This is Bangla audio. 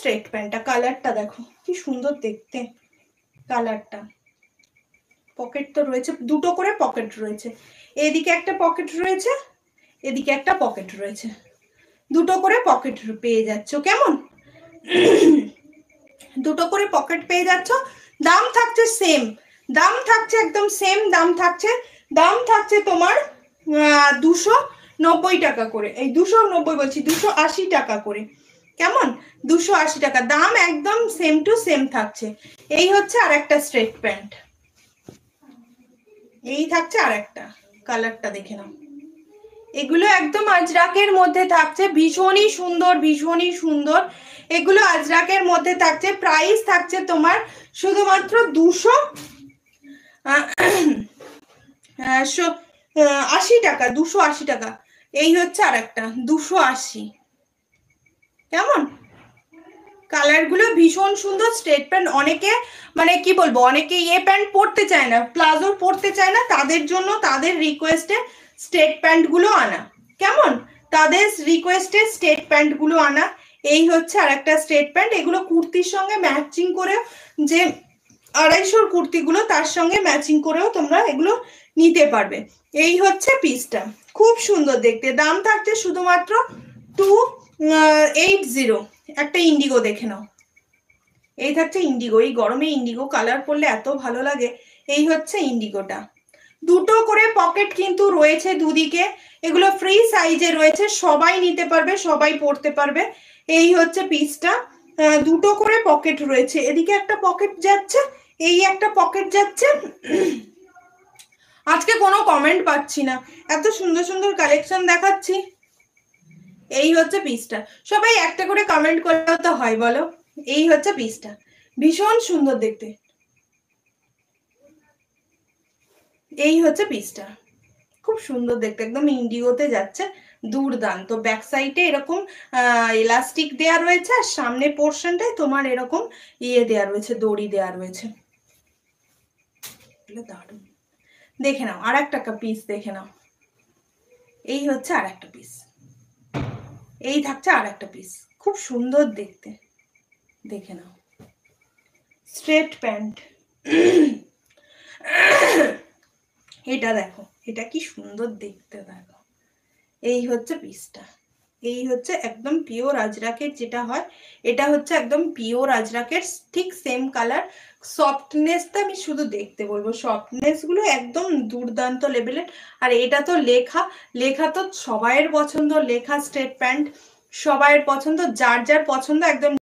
স্ট্রেট প্যান্টটা, কালারটা দেখো কি সুন্দর দেখতে কালারটা। পকেট তো রয়েছে, দুটো করে পকেট রয়েছে, এদিকে একটা পকেট রয়েছে, এদিকে একটা পকেট রয়েছে, দুটো করে পকেট পেয়ে যাচ্ছ। কেমন? দুটো করে পকেট পেয়ে যাচ্ছ। দাম থাকছে সেম, দাম থাকছে একদম সেম দাম থাকছে। দাম থাকছে তোমার 290 টাকা করে, এই 290 বলছি 280 টাকা করে। কেমন? 280 টাকা দাম, একদম সেম টু সেম থাকছে। এই হচ্ছে আর একটা স্ট্রেট প্যান্ট, এই থাকছে আর একটা, কালারটা দেখে নাও। এগুলো একদম আজরাকের মধ্যে থাকছে, ভীষণই সুন্দর, ভীষণই সুন্দর। এগুলো আজরাকের মধ্যে থাকছে, প্রাইস থাকছে তোমার শুধুমাত্র 280 টাকা, 280 টাকা। এই হচ্ছে আর একটা 280। কেমন? কালারগুলো ভীষণ সুন্দর, স্ট্রেট প্যান্ট। অনেকে মানে কি বলবো, অনেকে প্যান্ট পরতে চায় না, প্লাজো পরতে চায় না, তাদের জন্য তাদের রিকোয়েস্টে স্ট্রেট প্যান্টগুলো আনা। কেমন? তাদের রিকোয়েস্টে স্ট্রেট প্যান্টগুলো আনা। এই হচ্ছে আর একটা স্ট্রেট প্যান্ট। এগুলো কুর্তির সঙ্গে ম্যাচিং করে, যে 250 কুর্তিগুলো তার সঙ্গে ম্যাচিং করেও তোমরা এগুলো নিতে পারবে। এই হচ্ছে পিসটা, খুব সুন্দর দেখতে। দাম থাকছে শুধুমাত্র 280। একটা ইন্ডিগো দেখে নাও, এই থাকছে ইন্ডিগো। এই গরমে ইন্ডিগো কালার পরলে এত ভালো লাগে। এই হচ্ছে ইন্ডিগোটা। দুটো করে পকেট কিন্তু রয়েছে দুদিকে, এগুলো ফ্রি সাইজে রয়েছে, সবাই নিতে পারবে, সবাই পরতে পারবে। এই হচ্ছে পিসটা, দুটো করে পকেট রয়েছে, এদিকে একটা পকেট যাচ্ছে, এই একটা পকেট যাচ্ছে। আজকে কোনো কমেন্ট পাচ্ছি না, এত সুন্দর সুন্দর কালেকশন দেখাচ্ছি। এই হচ্ছে পিসটা, সবাই একটা করে কমেন্ট করলেও তো হয় বলো। এই হচ্ছে পিসটা, ভীষণ সুন্দর দেখতে। এই হচ্ছে পিসটা, খুব সুন্দর দেখতে, একদম ইন্ডিগোতে যাচ্ছে, দুর্দান্ত। ব্যাক সাইডে এরকম ইলাস্টিক দেয়া রয়েছে, আর সামনে পোর্শনটায় তোমার এরকম দেয়া রয়েছে, দড়ি দেয়া রয়েছে। দারুণ। দেখে নাও আর একটা পিস, দেখে নাও। এই হচ্ছে আর একটা পিস, এই থাকছে আর একটা পিস, খুব সুন্দর দেখতে। দেখে নাও স্ট্রেট প্যান্ট। এটা দেখো, এটা কি সুন্দর দেখতে দেখো। এই হচ্ছে পিসটা, এই হচ্ছে একদম পিওর আজরাকের যেটা হয়, এটা হচ্ছে একদম পিওর আজরাকের, ঠিক সেম কালার। সফটনেসটা আমি শুধু দেখতে বলবো, সফটনেস গুলো একদম দুর্দান্ত লেভেলের। আর এটা তো লেখা, লেখা তো সবাইয়ের পছন্দ, লেখা স্ট্রেট প্যান্ট সবাইয়ের পছন্দ, যার যার পছন্দ একদম